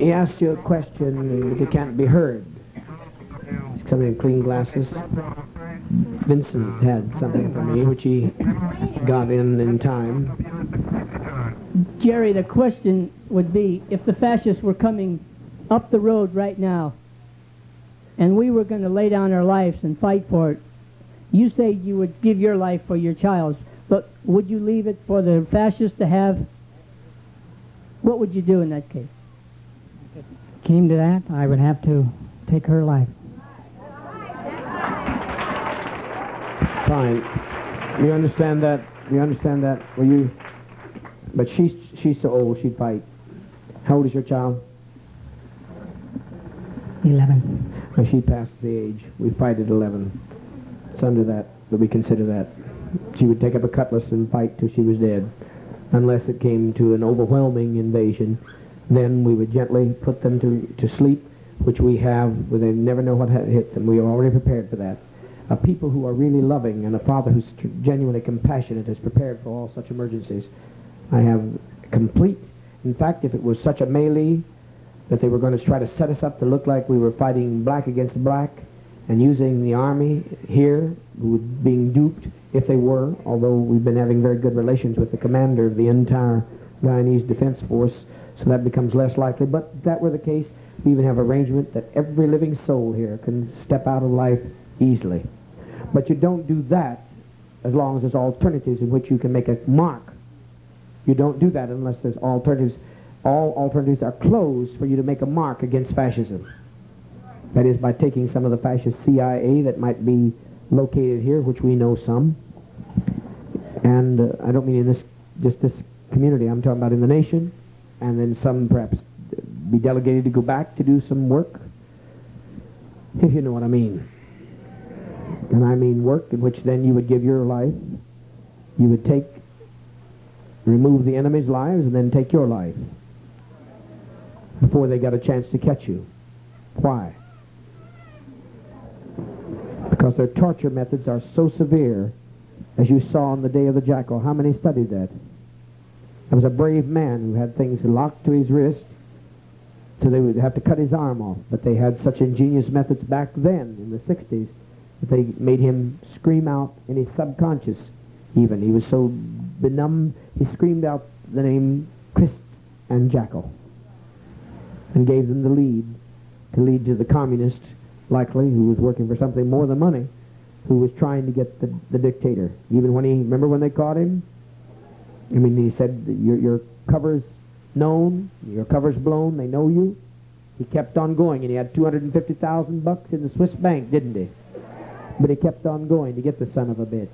He asks you a question, but it can't be heard. He's coming in clean glasses. Vincent had something for me, which he got in time. Jerry, the question would be, if the fascists were coming up the road right now, and we were going to lay down our lives and fight for it, you say you would give your life for your child's, but would you leave it for the fascists to have? What would you do in that case? If it came to that, I would have to take her life. Fine. You understand that? You understand that? Well, you... But she's so old, she'd fight. How old is your child? 11. Well, she passed the age. We fight at 11. It's under that we consider that. She would take up a cutlass and fight till she was dead. Unless it came to an overwhelming invasion, then we would gently put them to sleep, which we have, where they never know what hit them. We are already prepared for that. A people who are really loving and a father who's genuinely compassionate is prepared for all such emergencies. I have complete, in fact, if it was such a melee that they were going to try to set us up to look like we were fighting black against black and using the army here, being duped, if they were, although we've been having very good relations with the commander of the entire Guyanese Defense Force, so that becomes less likely. But if that were the case, we even have arrangement that every living soul here can step out of life easily. But you don't do that as long as there's alternatives in which you can make a mark. You don't do that unless there's alternatives. All alternatives are closed for you to make a mark against fascism. That is, by taking some of the fascist CIA that might be located here, which we know some. And I don't mean in just this community. I'm talking about in the nation. And then some perhaps be delegated to go back to do some work. If you know what I mean. And I mean work in which then you would give your life. You would remove the enemy's lives and then take your life before they got a chance to catch you. Why? Because their torture methods are so severe, as you saw on the day of the jackal. How many studied that? There was a brave man who had things locked to his wrist, so they would have to cut his arm off. But they had such ingenious methods back then, in the 60s, that they made him scream out in his subconscious even. He was so benumbed, he screamed out the name Christ and Jackal, and gave them the lead, to lead to the communist, likely, who was working for something more than money, who was trying to get the dictator. Even when remember when they caught him? I mean, he said, your cover's known, your cover's blown, they know you. He kept on going, and he had $250,000 in the Swiss bank, didn't he? But he kept on going to get the son of a bitch.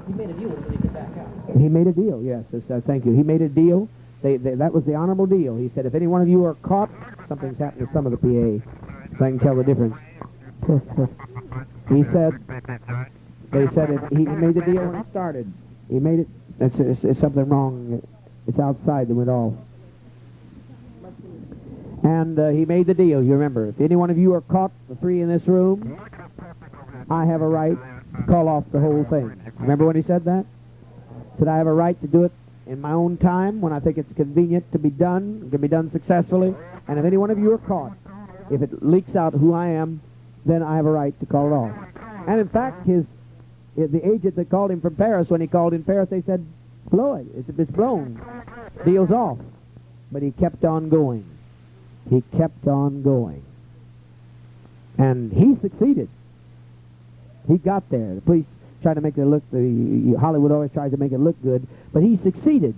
He made a deal when he get back out. He made a deal, yes. Thank you. He made a deal. That was the honorable deal. He said, if any one of you are caught, something's happened to some of the PA, so I can tell the difference. He said, they said he made the deal when it started. He made it, it's something wrong. It's outside that went off. And he made the deal, you remember. If any one of you are caught, the three in this room, I have a right to call off the whole thing. Remember when he said that? He said, I have a right to do it in my own time, when I think it's convenient to be done, it can be done successfully. And if any one of you are caught, if it leaks out who I am, then I have a right to call it off. And in fact, the agent that called him from Paris, when he called in Paris, they said, blow it. It's blown. Deal's off. But he kept on going. He kept on going. And he succeeded. He got there. The police tried to make it look, Hollywood always tries to make it look good, but he succeeded.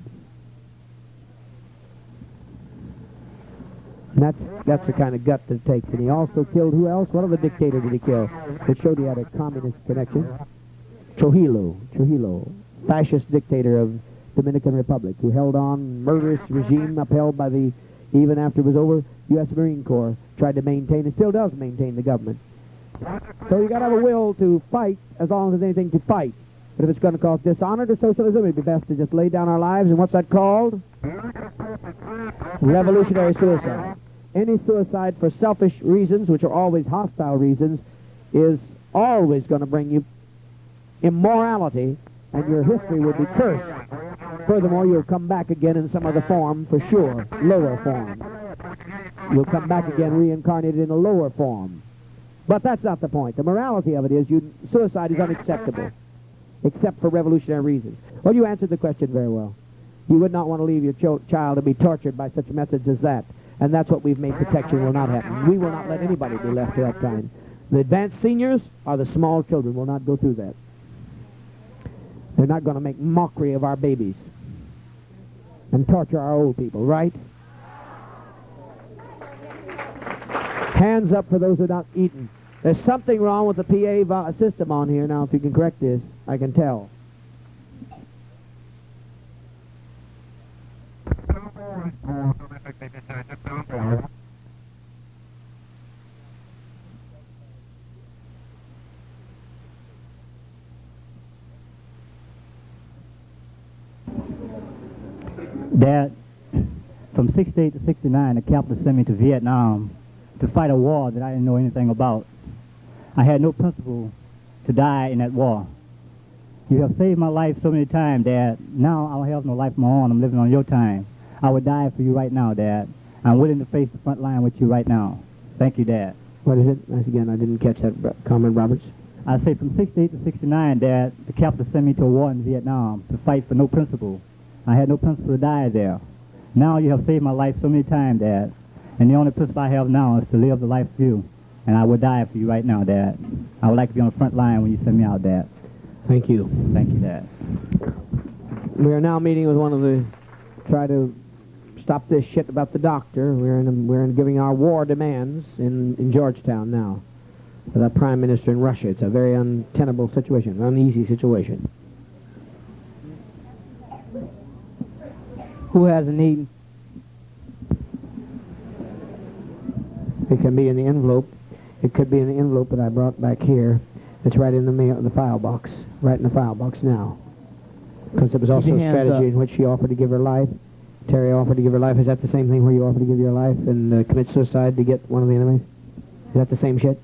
And that's the kind of gut that it takes. And he also killed who else? What other dictator did he kill that showed he had a communist connection? Trujillo, fascist dictator of Dominican Republic, who held on, murderous regime upheld by even after it was over, U.S. Marine Corps tried to maintain, and still does maintain, the government. So you got to have a will to fight as long as there's anything to fight. But if it's going to cause dishonor to socialism, it'd be best to just lay down our lives. And what's that called? Revolutionary suicide. Any suicide for selfish reasons, which are always hostile reasons, is always going to bring you immorality, and your history will be cursed. Furthermore, you'll come back again in some other form, for sure, lower form. You'll come back again reincarnated in a lower form. But that's not the point. The morality of it is suicide is unacceptable, except for revolutionary reasons. Well, you answered the question very well. You would not want to leave your child to be tortured by such methods as that. And that's what we've made protection will not happen. We will not let anybody be left to that kind. The advanced seniors or the small children will not go through that. They're not going to make mockery of our babies and torture our old people, right? Hands up for those who are not eating. There's something wrong with the PA system on here now. If you can correct this, I can tell. Dad, from 68 to 69, the captain sent me to Vietnam to fight a war that I didn't know anything about. I had no principle to die in that war. You have saved my life so many times, Dad. Now I don't have no life of my own. I'm living on your time. I would die for you right now, Dad. I'm willing to face the front line with you right now. Thank you, Dad. What is it? Again, I didn't catch that, Comrade Roberts. I say from 68 to 69, Dad, the captain sent me to a war in Vietnam to fight for no principle. I had no principle to die there. Now you have saved my life so many times, Dad. And the only principle I have now is to live the life for you. And I would die for you right now, Dad. I would like to be on the front line when you send me out, Dad. Thank you. Thank you, Dad. We are now meeting with one of the, try to stop this shit about the doctor. We're in giving our war demands in Georgetown now. For the Prime Minister in Russia. It's a very untenable situation, an uneasy situation. Who has a need? It can be in the envelope. It could be in the envelope that I brought back here. It's right in the mail, the file box. Right in the file box now. Because it was also a strategy in which she offered to give her life. Terry offered to give her life. Is that the same thing where you offer to give your life and commit suicide to get one of the enemies? Is that the same shit?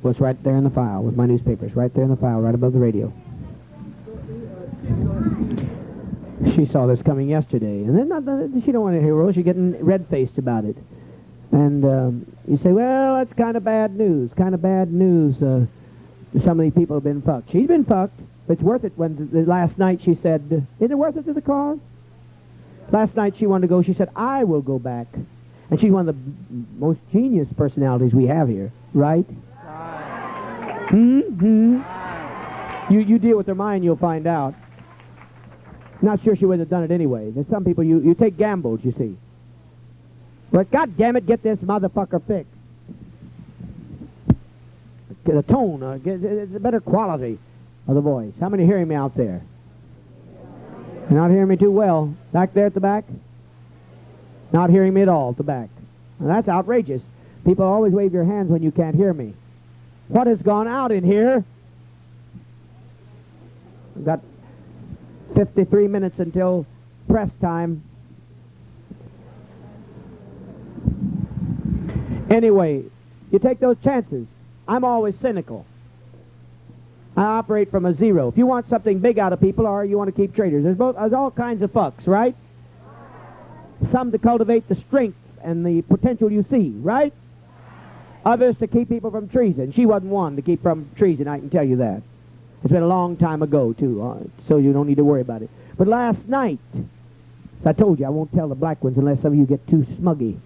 Well, it's right there in the file with my newspapers. Right there in the file, right above the radio. She saw this coming yesterday. And then she don't want to hear rules. She's getting red-faced about it. And you say, well, that's kind of bad news. Kind of bad news. Some of these people have been fucked. She's been fucked. But it's worth it. When last night she said, isn't it worth it to the cause? Last night she wanted to go. She said, I will go back. And she's one of the most genius personalities we have here. Right? Mm-hmm. You deal with her mind, you'll find out. Not sure she would have done it anyway. There's some people, you take gambles, you see. But God damn it, get this motherfucker fixed. Get a tone, get a better quality of the voice. How many are hearing me out there? You're not hearing me too well. Back there at the back? Not hearing me at all at the back. Now, that's outrageous. People always wave your hands when you can't hear me. What has gone out in here? We've got 53 minutes until press time. Anyway, you take those chances. I'm always cynical. I operate from a zero. If you want something big out of people or you want to keep traders, there's all kinds of fucks, right? Some to cultivate the strength and the potential you see, right? Others to keep people from treason. She wasn't one to keep from treason, I can tell you that. It's been a long time ago, too, so you don't need to worry about it. But last night, as I told you, I won't tell the black ones unless some of you get too smuggy.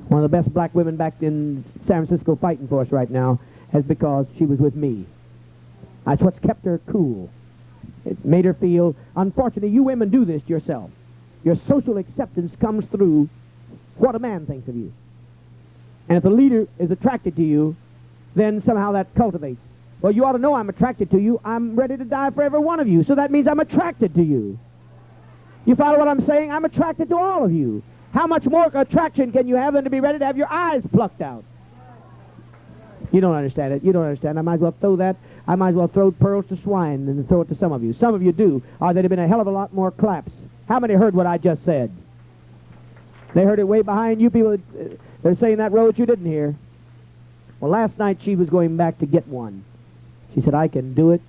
One of the best black women back in San Francisco fighting for us right now is because she was with me. That's what's kept her cool. It made her feel, unfortunately, you women do this to yourself. Your social acceptance comes through what a man thinks of you. And if the leader is attracted to you, then somehow that cultivates. Well, you ought to know I'm attracted to you. I'm ready to die for every one of you. So that means I'm attracted to you. You follow what I'm saying? I'm attracted to all of you. How much more attraction can you have than to be ready to have your eyes plucked out? You don't understand it. You don't understand. I might as well throw that. I might as well throw pearls to swine than to throw it to some of you. Some of you do. There'd have been a hell of a lot more claps. How many heard what I just said? They heard it way behind you people. They're saying that road you didn't hear. Well, last night she was going back to get one. She said, I can do it.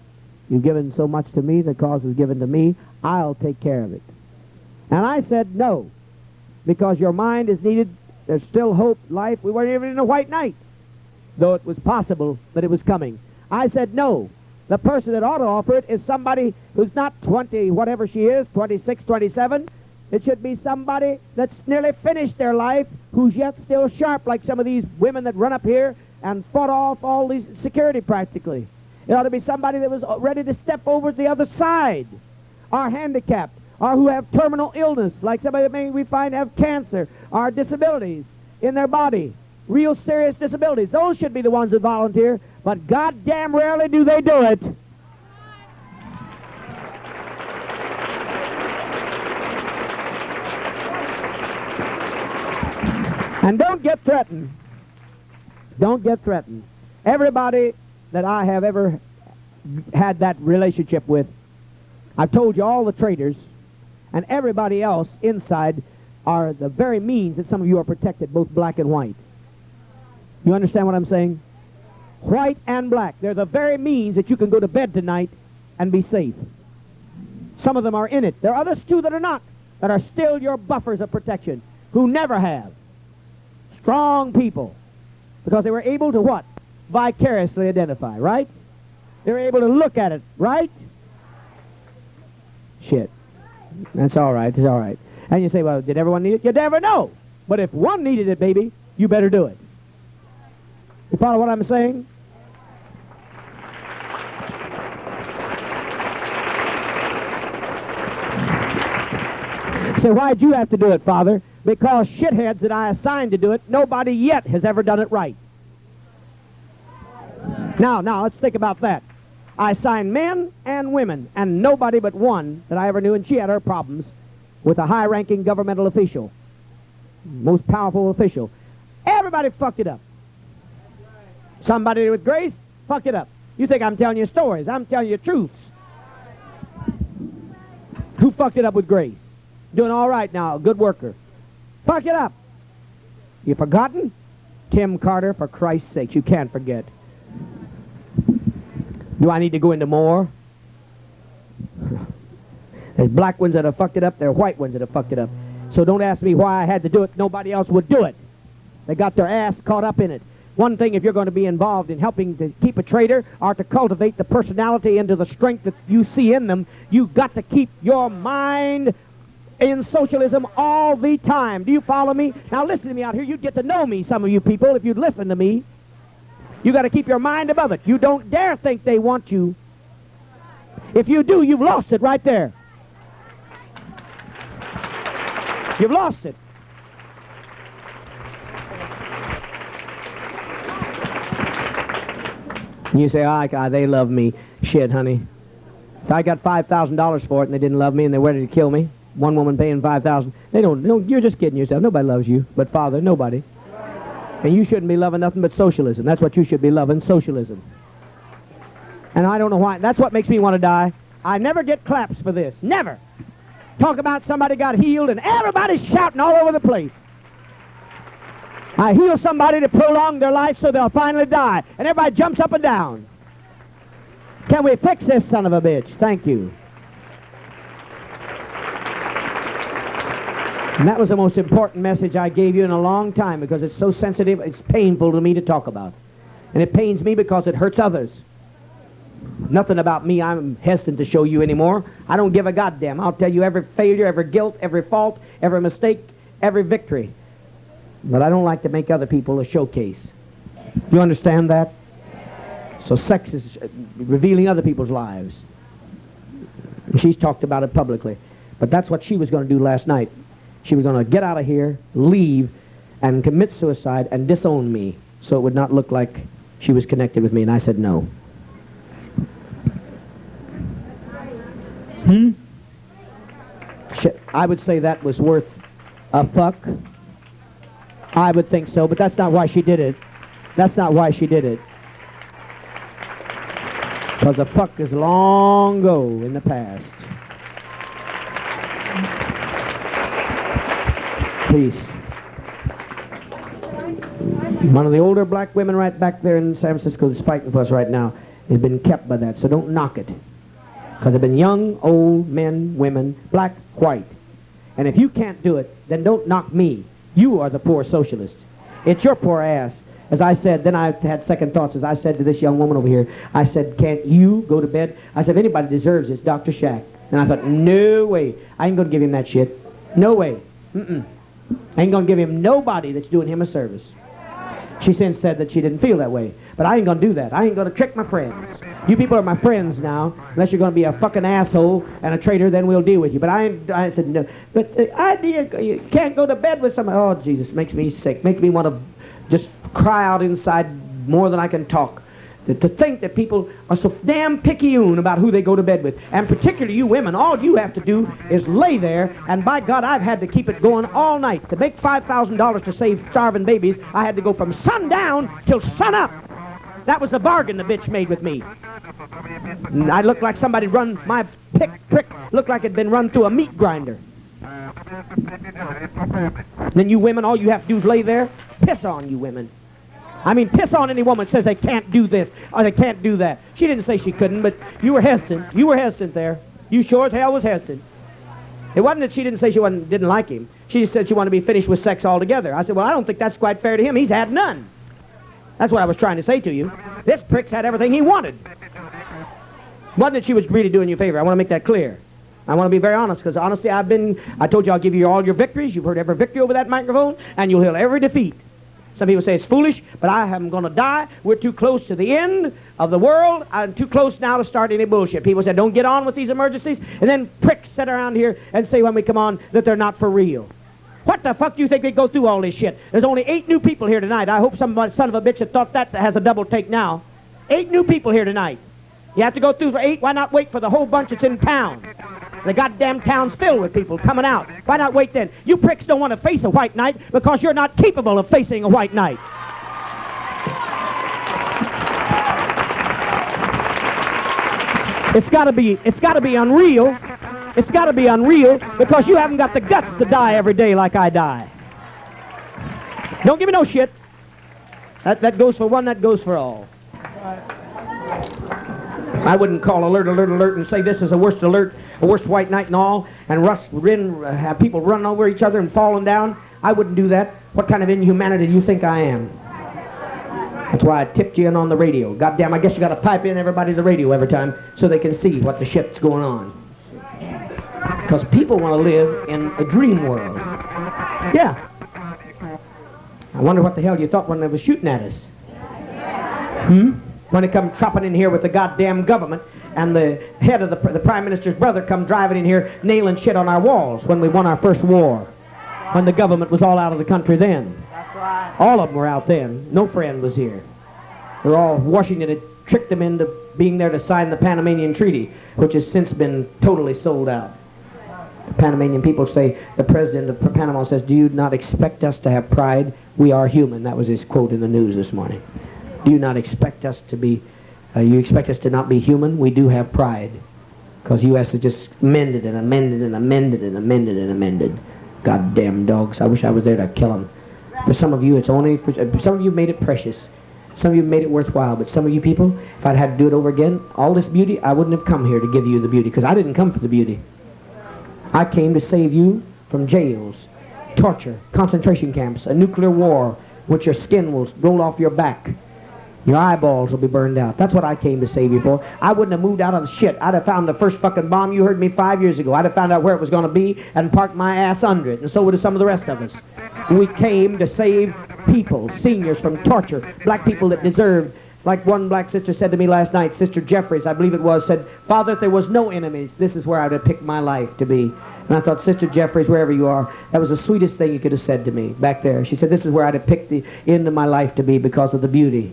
You've given so much to me, the cause is given to me, I'll take care of it. And I said no, because your mind is needed. There's still hope, life. We weren't even in a white night, though it was possible that it was coming. I said no. The person that ought to offer it is somebody who's not 20, whatever she is, 26, 27. It should be somebody that's nearly finished their life, who's yet still sharp, like some of these women that run up here and fought off all these security practically. It ought to be somebody that was ready to step over to the other side, or handicapped, or who have terminal illness, like somebody that maybe we find have cancer, or disabilities in their body, real serious disabilities. Those should be the ones that volunteer, but goddamn rarely do they do it. And don't get threatened. Don't get threatened. Everybody that I have ever had that relationship with, I've told you all the traitors, and everybody else inside are the very means that some of you are protected, both black and white. You understand what I'm saying? White and black. They're the very means that you can go to bed tonight and be safe. Some of them are in it. There are others, too, that are not, that are still your buffers of protection, who never have. Strong people. Because they were able to what? Vicariously identify, right? They were able to look at it, right? Shit. That's all right. It's all right. And you say, well, did everyone need it? You never know. But if one needed it, baby, you better do it. You follow what I'm saying? Say, why'd you have to do it, Father? Because shitheads that I assigned to do it, nobody yet has ever done it right. Now, let's think about that. I assigned men and women, and nobody but one that I ever knew, and she had her problems with a high-ranking governmental official, most powerful official. Everybody fucked it up. Somebody with grace fucked it up. You think I'm telling you stories. I'm telling you truths. Who fucked it up with grace? Doing all right now, a good worker. Fuck it up. You forgotten? Tim Carter, for Christ's sake, you can't forget. Do I need to go into more? There's black ones that have fucked it up. There are white ones that have fucked it up. So don't ask me why I had to do it. Nobody else would do it. They got their ass caught up in it. One thing, if you're going to be involved in helping to keep a traitor or to cultivate the personality into the strength that you see in them, you've got to keep your mind in socialism all the time. Do you follow me? Now listen to me out here. You'd get to know me, some of you people, if you'd listen to me. You got to keep your mind above it. You don't dare think they want you. If you do, you've lost it right there. You've lost it. And you say, oh, they love me. Shit, honey. If I got $5,000 for it and they didn't love me and they were ready to kill me, one woman paying $5,000, they don't, you're just kidding yourself. Nobody loves you but Father, nobody. And you shouldn't be loving nothing but socialism. That's what you should be loving, socialism. And I don't know why. That's what makes me want to die. I never get claps for this. Never. Talk about somebody got healed and everybody's shouting all over the place. I heal somebody to prolong their life so they'll finally die. And everybody jumps up and down. Can we fix this son of a bitch? Thank you. And that was the most important message I gave you in a long time because it's so sensitive, it's painful to me to talk about. And it pains me because it hurts others. Nothing about me I'm hesitant to show you anymore. I don't give a goddamn. I'll tell you every failure, every guilt, every fault, every mistake, every victory. But I don't like to make other people a showcase. You understand that? So sex is revealing other people's lives. And she's talked about it publicly. But that's what she was going to do last night. She was going to get out of here, leave, and commit suicide and disown me so it would not look like she was connected with me. And I said no. I would say that was worth a fuck. I would think so, but that's not why she did it. That's not why she did it. Because the fuck is long ago in the past. Peace. One of the older black women right back there in San Francisco that's fighting for us right now has been kept by that, so don't knock it. Because they've been young, old, men, women, black, white. And if you can't do it, then don't knock me. You are the poor socialist. It's your poor ass. As I said, then I had second thoughts. As I said to this young woman over here, I said, can't you go to bed? I said, if anybody deserves it, it's Dr. Shack. And I thought, no way. I ain't going to give him that shit. No way. I ain't going to give him nobody that's doing him a service. She since said that she didn't feel that way. But I ain't going to do that. I ain't going to trick my friends. You people are my friends now. Unless you're going to be a fucking asshole and a traitor, then we'll deal with you. But I said, no. But the idea, you can't go to bed with somebody. Oh, Jesus, makes me sick. Makes me want to just cry out inside more than I can talk. To think that people are so damn picayune about who they go to bed with. And particularly you women, all you have to do is lay there, and by God, I've had to keep it going all night. To make $5,000 to save starving babies, I had to go from sundown till sunup. That was the bargain the bitch made with me. And I looked like somebody run, my prick looked like it'd been run through a meat grinder. Then you women, all you have to do is lay there, piss on you women. I mean, piss on any woman that says they can't do this or they can't do that. She didn't say she couldn't, but you were hesitant. You were hesitant there. You sure as hell was hesitant. It wasn't that she didn't say she didn't like him. She just said she wanted to be finished with sex altogether. I said, well, I don't think that's quite fair to him. He's had none. That's what I was trying to say to you. This prick's had everything he wanted. Wasn't that she was really doing you a favor. I want to make that clear. I want to be very honest, because honestly, I told you I'll give you all your victories. You've heard every victory over that microphone, and you'll hear every defeat. Some people say it's foolish, but I am going to die. We're too close to the end of the world. I'm too close now to start any bullshit. People said, don't get on with these emergencies. And then pricks sit around here and say when we come on that they're not for real. What the fuck do you think they go through all this shit? There's only 8 new people here tonight. I hope some son of a bitch that thought that has a double take now. 8 new people here tonight. You have to go through for 8. Why not wait for the whole bunch that's in town? The goddamn town's filled with people coming out. Why not wait then? You pricks don't want to face a white knight because you're not capable of facing a white knight. It's got to be unreal. It's got to be unreal because you haven't got the guts to die every day like I die. Don't give me no shit. That goes for one, that goes for all. I wouldn't call alert and say this is the worst alert, the worst white night and all, and have people running over each other and falling down. I wouldn't do that. What kind of inhumanity do you think I am? That's why I tipped you in on the radio. Goddamn, I guess you got to pipe in everybody to the radio every time so they can see what the shit's going on. Because people want to live in a dream world. Yeah. I wonder what the hell you thought when they were shooting at us. When they come tropping in here with the goddamn government and the head of the Prime Minister's brother come driving in here nailing shit on our walls when we won our first war. When the government was all out of the country then. That's right. All of them were out then. No friend was here. They're all, Washington had tricked them into being there to sign the Panamanian Treaty, which has since been totally sold out. The Panamanian people say, the president of Panama says, do you not expect us to have pride? We are human. That was his quote in the news this morning. Do you not expect us to be, you expect us to not be human? We do have pride. Because U.S. has just amended and amended and amended and amended and amended. Goddamn dogs. I wish I was there to kill them. For some of you, it's only, some of you made it precious. Some of you made it worthwhile. But some of you people, if I'd had to do it over again, all this beauty, I wouldn't have come here to give you the beauty. Because I didn't come for the beauty. I came to save you from jails, torture, concentration camps, a nuclear war, which your skin will roll off your back. Your eyeballs will be burned out. That's what I came to save you for. I wouldn't have moved out of the shit. I'd have found the first fucking bomb you heard me 5 years ago. I'd have found out where it was going to be and parked my ass under it. And so would have some of the rest of us. We came to save people, seniors, from torture. Black people that deserved, like one black sister said to me last night, Sister Jeffries, I believe it was, said, Father, if there was no enemies, this is where I would have picked my life to be. And I thought, Sister Jeffries, wherever you are, that was the sweetest thing you could have said to me back there. She said, this is where I'd have picked the end of my life to be because of the beauty.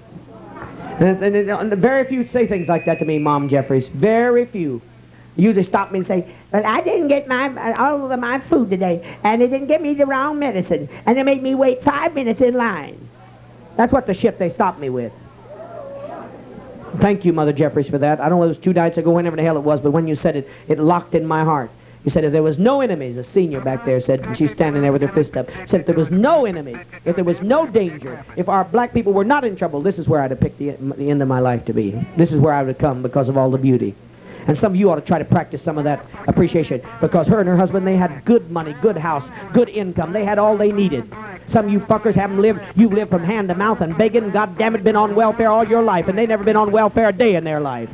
And very few say things like that to me, Mom Jeffries. Very few. You just stop me and say, well, I didn't get all of my food today, and they didn't give me the wrong medicine, and they made me wait 5 minutes in line. That's what the shit they stopped me with. Thank you, Mother Jeffries, for that. I don't know if it was 2 nights ago, whenever the hell it was, but when you said it, it locked in my heart. You said if there was no enemies, a senior back there said, and she's standing there with her fist up, said if there was no enemies, if there was no danger, if our black people were not in trouble, this is where I'd have picked the end of my life to be. This is where I would have come because of all the beauty. And some of you ought to try to practice some of that appreciation, because her and her husband, they had good money, good house, good income. They had all they needed. Some of you fuckers haven't lived. You've lived from hand to mouth and begging. God damn it, been on welfare all your life, and they never been on welfare a day in their life.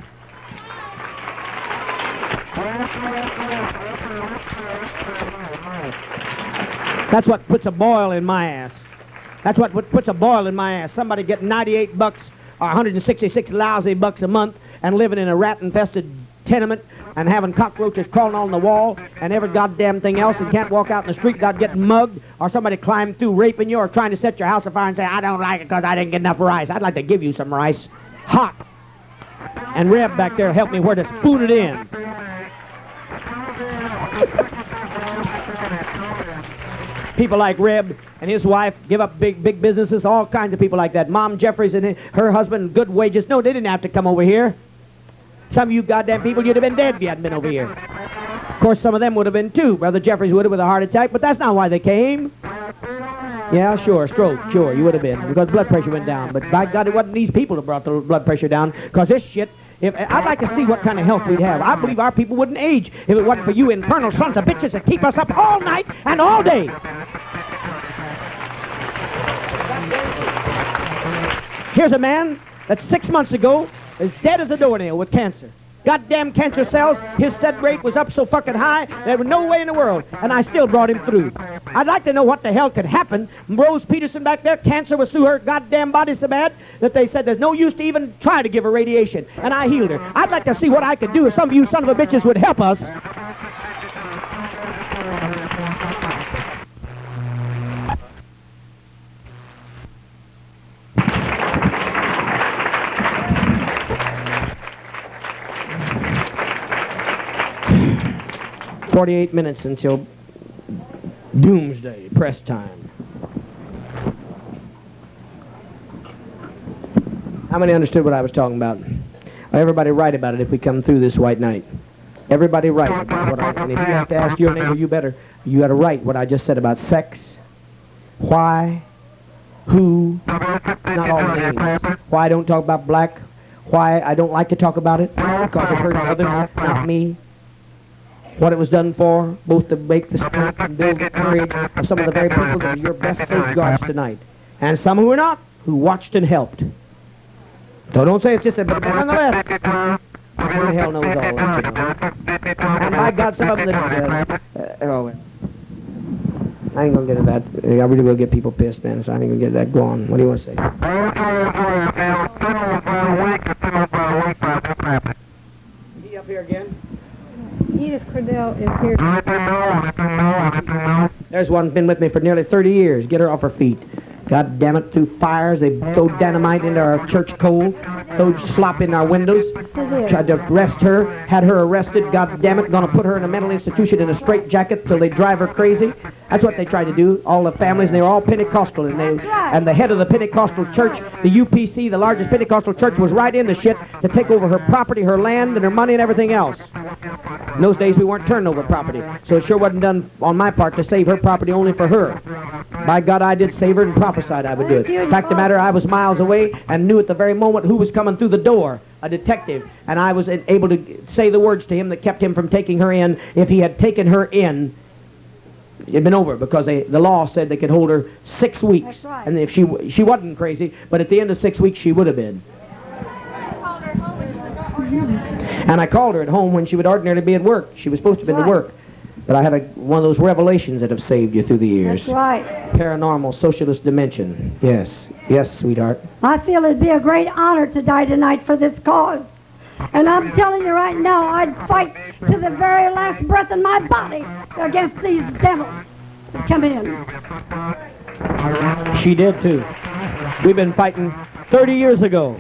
That's what puts a boil in my ass. That's what puts a boil in my ass. Somebody getting 98 bucks or 166 lousy bucks a month and living in a rat-infested tenement and having cockroaches crawling on the wall and every goddamn thing else, and can't walk out in the street without getting mugged, or somebody climbing through raping you, or trying to set your house afire and say, I don't like it because I didn't get enough rice. I'd like to give you some rice. Hot. And Reb back there helped me where to spoon it in. People like Reb and his wife give up big businesses, all kinds of people like that. Mom Jeffries and her husband, good wages. No, they didn't have to come over here. Some of you goddamn people, you'd have been dead if you hadn't been over here. Of course, some of them would have been too. Brother Jeffries would have with a heart attack, but that's not why they came. Yeah, sure, stroke, sure, you would have been, because blood pressure went down. But by God, it wasn't these people that brought the blood pressure down, because this shit, I'd like to see what kind of health we'd have. I believe our people wouldn't age if it wasn't for you infernal sons of bitches that keep us up all night and all day. Here's a man that 6 months ago is dead as a doornail with cancer. Goddamn cancer cells, his SED rate was up so fucking high, there was no way in the world, and I still brought him through. I'd like to know what the hell could happen. Rose Peterson back there, cancer was through her goddamn body so bad that they said there's no use to even try to give her radiation, and I healed her. I'd like to see what I could do if some of you son of a bitches would help us. "48 minutes until doomsday, press time." How many understood what I was talking about? Everybody write about it if we come through this white night. Everybody write about what and if you have to ask your neighbor, you got to write what I just said about sex, why, who, not all the names, why I don't talk about black, why I don't like to talk about it, because it hurts others, not me. What it was done for, both to make the strength and build the courage of some of the very people that are your best safeguards tonight. And some who are not, who watched and helped. So don't say it's just a, but nonetheless, who the hell knows all that, you know? And by God, some of them that, I ain't gonna get at that. I really will get people pissed then, so I ain't gonna get that going. What do you want to say? Is he up here again? Edith Cordell is here. There's one been with me for nearly 30 years. Get her off her feet. God damn it, through fires, they threw dynamite into our church coal, threw slop in our windows, tried to arrest her, had her arrested, god damn it, gonna put her in a mental institution in a straitjacket till they drive her crazy. That's what they tried to do, all the families, and they were all Pentecostal, and the head of the Pentecostal church, the UPC, the largest Pentecostal church, was right in the shit to take over her property, her land, and her money, and everything else. In those days, we weren't turning over property, so it sure wasn't done on my part to save her property only for her. By God, I did save her and prophesied I would do it. In fact, the matter, I was miles away and knew at the very moment who was coming through the door, a detective, and I was able to say the words to him that kept him from taking her in. If he had taken her in, it'd been over, because the law said they could hold her 6 weeks. That's right. And if she wasn't crazy, but at the end of 6 weeks, she would have been. And I called her at home when she would ordinarily be at work. She was supposed to have been to work. But I had one of those revelations that have saved you through the years. That's right. Paranormal socialist dimension. Yes. Yes, sweetheart. I feel it'd be a great honor to die tonight for this cause. And I'm telling you right now, I'd fight to the very last breath in my body against these devils that come in. She did too. We've been fighting 30 years ago.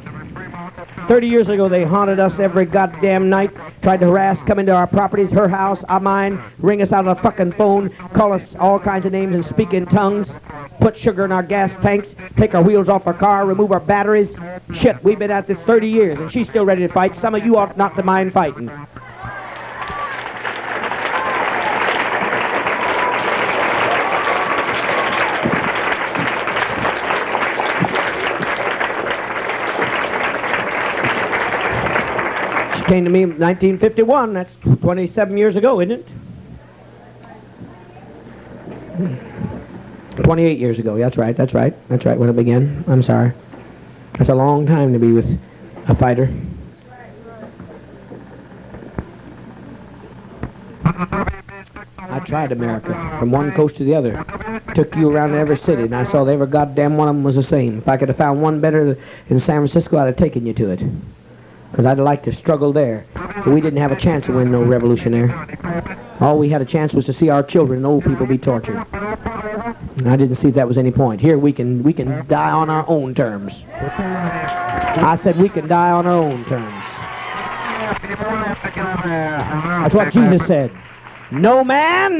30 years ago, they haunted us every goddamn night, tried to harass, come into our properties, her house, mine, ring us out on the fucking phone, call us all kinds of names and speak in tongues, put sugar in our gas tanks, take our wheels off our car, remove our batteries. Shit, we've been at this 30 years, and she's still ready to fight. Some of you ought not to mind fighting. came to me in 1951. That's 27 years ago, isn't it? 28 years ago. That's right. That's right when it began. I'm sorry. That's a long time to be with a fighter. I tried America from one coast to the other. Took you around every city, and I saw every goddamn one of them was the same. If I could have found one better in San Francisco, I'd have taken you to it. Because I'd like to struggle there. But we didn't have a chance to win no revolution there. All we had a chance was to see our children and old people be tortured. And I didn't see that was any point. Here we can die on our own terms. I said we can die on our own terms. That's what Jesus said. No man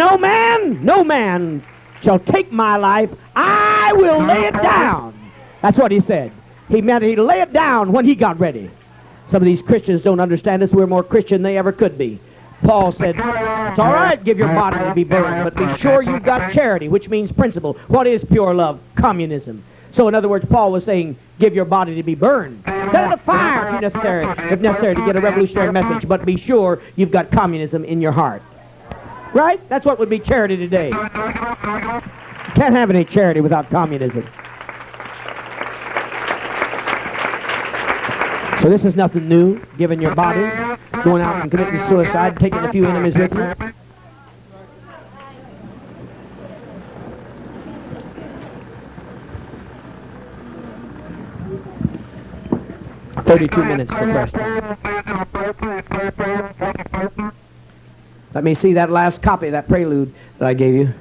shall take my life. I will lay it down. That's what he said. He meant he'd lay it down when he got ready. Some of these Christians don't understand this. We're more Christian than they ever could be. Paul said, it's all right, give your body to be burned, but be sure you've got charity, which means principle. What is pure love? Communism. So in other words, Paul was saying, give your body to be burned. Set it afire if necessary to get a revolutionary message, but be sure you've got communism in your heart. Right? That's what would be charity today. You can't have any charity without communism. So this is nothing new, giving your body, going out and committing suicide, taking a few enemies with you. "32 minutes for Preston." Let me see that last copy of that prelude that I gave you.